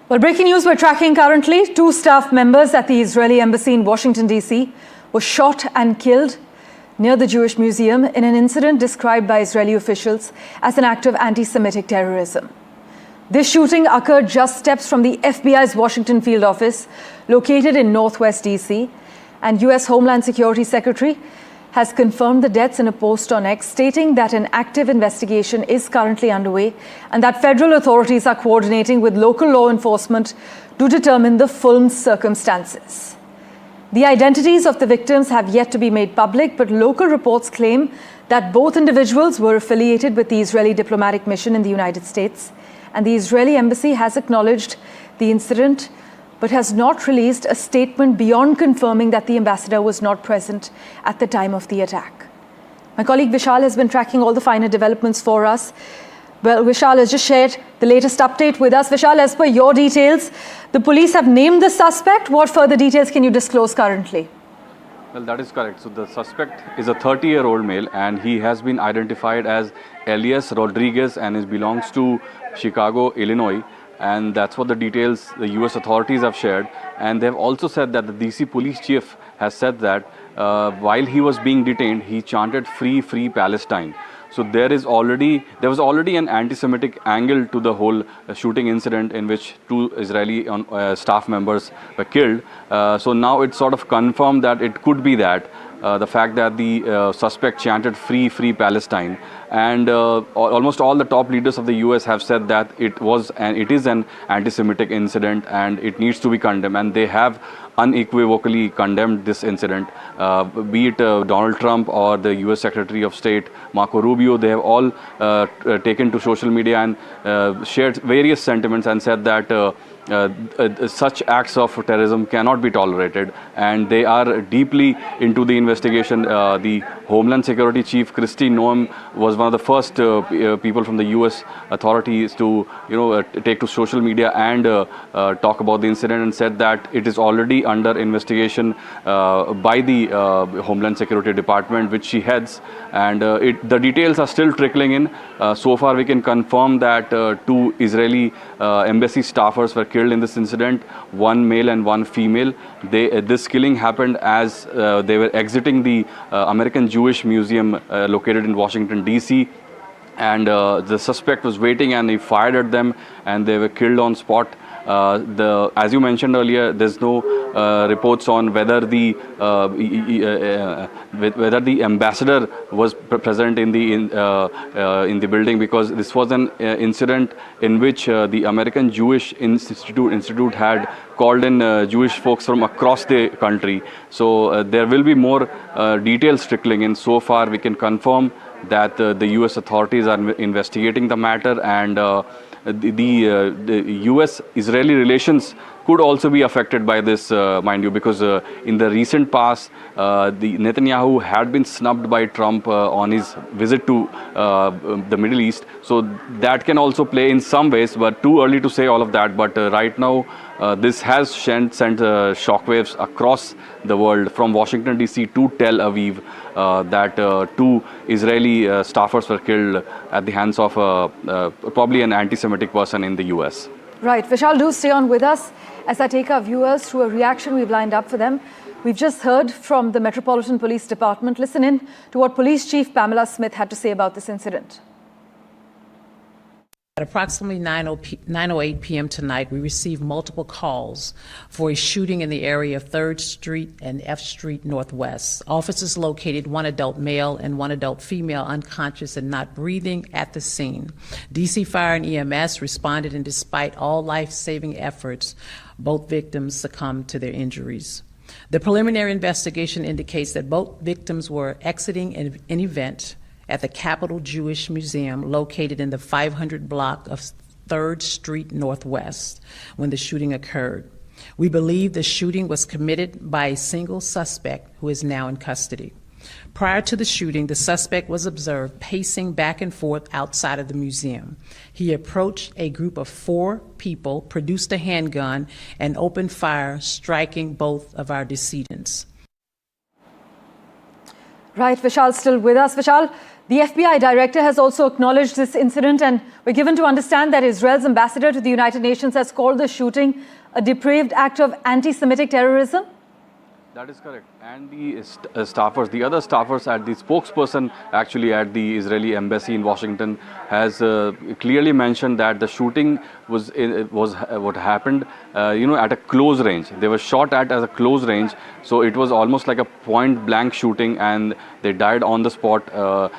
Well, breaking news we're tracking currently. 2 staff members at the Israeli embassy in Washington, D.C. were shot and killed near the Jewish Museum in an incident described by Israeli officials as an act of anti-Semitic terrorism. This shooting occurred just steps from the FBI's Washington field office, located in Northwest D.C., and U.S. Homeland Security Secretary has confirmed the deaths in a post on X, stating that an active investigation is currently underway and that federal authorities are coordinating with local law enforcement to determine the full circumstances. The identities of the victims have yet to be made public, but local reports claim that both individuals were affiliated with the Israeli diplomatic mission in the United States, and the Israeli embassy has acknowledged the incident but has not released a statement beyond confirming that the ambassador was not present at the time of the attack. My colleague Vishal has been tracking all the finer developments for us. Well, Vishal has just shared the latest update with us. Vishal, as per your details, the police have named the suspect. What further details can you disclose currently? Well, that is correct. So the suspect is a 30-year-old male, and he has been identified as Elias Rodriguez, and he belongs to Chicago, Illinois. And that's what the details the U.S. authorities have shared. And they've also said that the D.C. police chief has said that while he was being detained, he chanted "Free, Free Palestine." So there was already an anti-Semitic angle to the whole shooting incident in which 2 Israeli staff members were killed. So now it's sort of confirmed that it could be that. The fact that the suspect chanted "Free, Free Palestine," and almost all the top leaders of the U.S. have said that it is an anti-Semitic incident and it needs to be condemned, and they have unequivocally condemned this incident. Be it Donald Trump or the U.S. Secretary of State Marco Rubio, they have all taken to social media and shared various sentiments and said that such acts of terrorism cannot be tolerated, and they are deeply into the investigation. The Homeland Security Chief Kristi Noem was one of the first people from the U.S. authorities to take to social media and talk about the incident, and said that it is already under investigation by the Homeland Security Department, which she heads, and the details are still trickling in. So far we can confirm that 2 Israeli embassy staffers were killed in this incident, 1 male and 1 female. This killing happened as they were exiting the American Jewish Museum located in Washington, D.C. And the suspect was waiting and he fired at them and they were killed on spot. As you mentioned earlier, there's no reports on whether the ambassador was present in the building, because this was an incident in which the American Jewish Institute had called in Jewish folks from across the country. So there will be more details trickling in. So far, we can confirm that the U.S. authorities are investigating the matter, and the U.S.-Israeli relations could also be affected by this, mind you, because in the recent past, the Netanyahu had been snubbed by Trump on his visit to the Middle East. So that can also play in some ways, but too early to say all of that. But right now, this has sent shockwaves across the world, from Washington, D.C. to Tel Aviv, that 2 Israeli staffers were killed at the hands of probably an anti-Semitic person in the U.S. Right. Vishal, do stay on with us as I take our viewers through a reaction we've lined up for them. We've just heard from the Metropolitan Police Department. Listen in to what Police Chief Pamela Smith had to say about this incident. At approximately 9:08 p.m. tonight, we received multiple calls for a shooting in the area of 3rd Street and F Street Northwest. Officers located 1 adult male and 1 adult female unconscious and not breathing at the scene. DC Fire and EMS responded, and despite all life-saving efforts, both victims succumbed to their injuries. The preliminary investigation indicates that both victims were exiting an event at the Capitol Jewish Museum located in the 500 block of 3rd Street Northwest when the shooting occurred. We believe the shooting was committed by a single suspect who is now in custody. Prior to the shooting, the suspect was observed pacing back and forth outside of the museum. He approached a group of 4 people, produced a handgun, and opened fire, striking both of our decedents. Right, Vishal still with us. Vishal, The FBI director has also acknowledged this incident, and we're given to understand that Israel's ambassador to the United Nations has called the shooting a depraved act of anti-Semitic terrorism. That is correct. And the staffers, the other staffers at the spokesperson actually at the Israeli embassy in Washington has clearly mentioned that the shooting was what happened, at a close range. They were shot at a close range, so it was almost like a point blank shooting, and they died on the spot.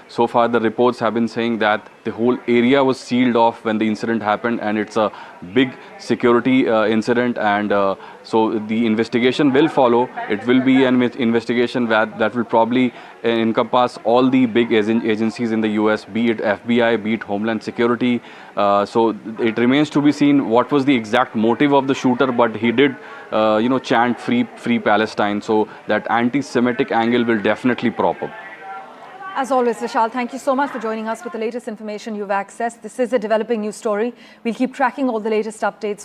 So far, the reports have been saying that the whole area was sealed off when the incident happened, and it's a big security incident, and so the investigation will follow. It will be an investigation that will probably encompass all the big agencies in the US, be it FBI, be it Homeland Security. So it remains to be seen what was the exact motive of the shooter, but he did, chant free Palestine. So that anti-Semitic angle will definitely prop up. As always, Vishal, thank you so much for joining us with the latest information you've accessed. This is a developing news story. We'll keep tracking all the latest updates.